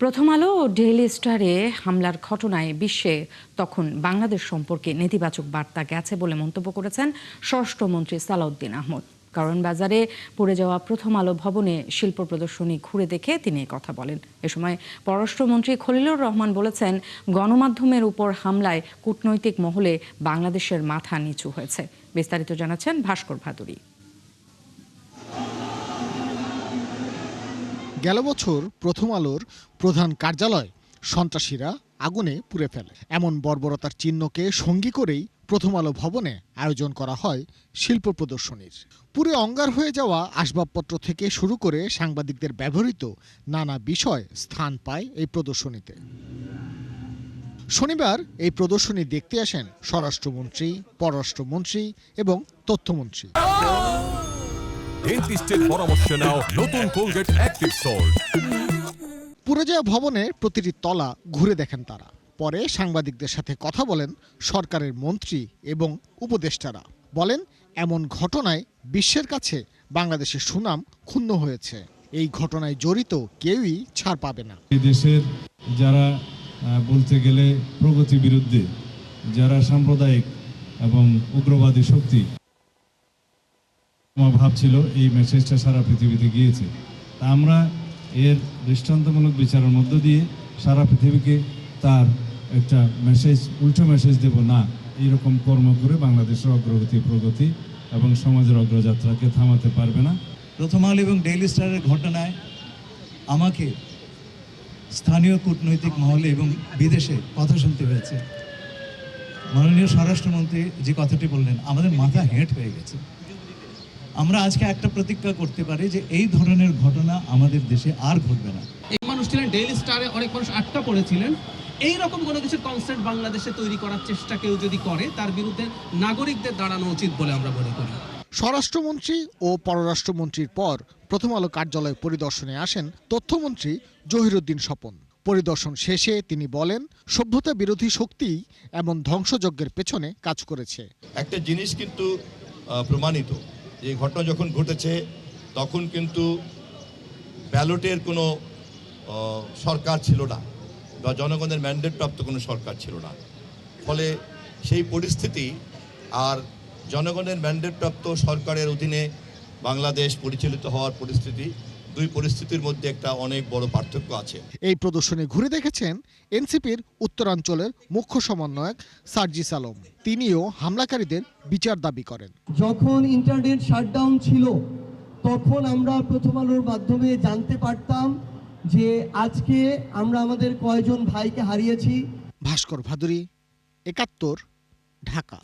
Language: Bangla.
প্রথম আলো ও ডেইলি স্টারে হামলার ঘটনায় বিশ্বে তখন বাংলাদেশ সম্পর্কে নেতিবাচক বার্তা গেছে বলে মন্তব্য করেছেন স্বরাষ্ট্রমন্ত্রী সালাউদ্দিন আহমদ। কারণ বাজারে পড়ে যাওয়া প্রথম আলো ভবনে শিল্প প্রদর্শনী ঘুরে দেখে তিনি কথা বলেন। এ সময় পররাষ্ট্রমন্ত্রী খলিলুর রহমান বলেছেন, গণমাধ্যমের উপর হামলায় কূটনৈতিক মহলে বাংলাদেশের মাথা নিচু হয়েছে। বিস্তারিত জানাচ্ছেন ভাস্কর ভাদুরী। গেল বছর প্রথম আলোর প্রধান কার্যালয় সন্ত্রাসীরা আগুনে পুড়ে ফেলে। এমন বর্বরতার চিহ্নকে সঙ্গী করেই প্রথম আলো ভবনে আয়োজন করা হয় শিল্প প্রদর্শনীর। পুরে অঙ্গার হয়ে যাওয়া আসবাবপত্র থেকে শুরু করে সাংবাদিকদের ব্যবহৃত নানা বিষয় স্থান পায় এই প্রদর্শনীতে। শনিবার এই প্রদর্শনী দেখতে আসেন স্বরাষ্ট্রমন্ত্রী, পররাষ্ট্রমন্ত্রী এবং তথ্যমন্ত্রী। ডেন্টিস্টের পরামর্শ নাও নতুন কোলগেট অ্যাক্টিভ সল্ট। পুড়ে যাওয়া ভবনের প্রতিটি তলা ঘুরে দেখেন তারা। পরে সাংবাদিকদের সাথে কথা বলেন সরকারের মন্ত্রী এবং উপদেষ্টারা। বলেন, এমন ঘটনায় বিশ্বের কাছে বাংলাদেশের সুনাম ক্ষুণ্ণ হয়েছে। এই ঘটনায় জড়িত কেউই ছাড় পাবে না। এই দেশের যারা বলতে গেলে প্রগতি বিরুদ্ধে, যারা সাম্প্রদায়িক এবং উগ্রবাদী শক্তি ভাবছিল, এই মেসেজটা সারা পৃথিবীতে গিয়েছে। তা আমরা এর দৃষ্টান্তমূলক বিচারের মধ্য দিয়ে সারা পৃথিবীকে তার একটা মেসেজ, উল্টো মেসেজ দেব না, এইরকম কর্ম করে বাংলাদেশের অগ্রগতি, প্রগতি এবং সমাজের অগ্রযাত্রাকে থামাতে পারবে না। প্রথম আলো এবং ডেইলি স্টারের ঘটনায় আমাকে স্থানীয় কূটনৈতিক মহলে এবং বিদেশে কথা শুনতে হয়েছে। মাননীয় স্বরাষ্ট্রমন্ত্রী যে কথাটি বললেন, আমাদের মাথা হেঁট হয়ে গেছে। আমরা আজকে একটা প্রতিজ্ঞা করতে পারি যে এই ধরনের ঘটনা আমাদের দেশে আর ঘটবে না। এই মানুষ ছিলেন ডেইলি স্টারে, অনেক মানুষ আটকা পড়েছিলেন। এইরকম কোনো কিছু কনসেপ্ট বাংলাদেশে তৈরি করার চেষ্টা কেউ যদি করে, তার বিরুদ্ধে নাগরিকদের দাঁড়ানো উচিত বলে আমরা মনে করি। স্বরাষ্ট্রমন্ত্রী ও পররাষ্ট্রমন্ত্রীর পর প্রথম আলো কার্যালয় পরিদর্শনে আসেন তথ্যমন্ত্রী জহিরুদ্দিন স্বপন। পরিদর্শন শেষে তিনি বলেন, সভ্যতা বিরোধী শক্তিই এমন ধ্বংসযজ্ঞের পেছনে কাজ করেছে। একটা জিনিস কিন্তু প্রমাণিত, এই ঘটনা যখন ঘটেছে তখন কিন্তু ব্যালটের কোনো সরকার ছিল না, বা জনগণের ম্যান্ডেট প্রাপ্ত কোনো সরকার ছিল না। ফলে সেই পরিস্থিতি আর জনগণের ম্যান্ডেট প্রাপ্ত সরকারের অধীনে বাংলাদেশ পরিচালিত হওয়ার পরিস্থিতি, দুই পরিস্থিতির মধ্যে একটা অনেক বড় পার্থক্য আছে। এই প্রদর্শনী ঘুরে দেখেছেন এনসিপির উত্তরাঞ্চলের মুখ্য সমন্বয়ক সার্জিস আলম। তিনিও হামলাকারীদের বিচার দাবি করেন। যখন ইন্টারনেট শাটডাউন ছিল, তখন আমরা প্রথম আলোর মাধ্যমে জানতে পারতাম যে আজকে আমরা আমাদের কয়জন ভাইকে হারিয়েছি। ভাস্কর ভাদুরী, ৭১, ঢাকা।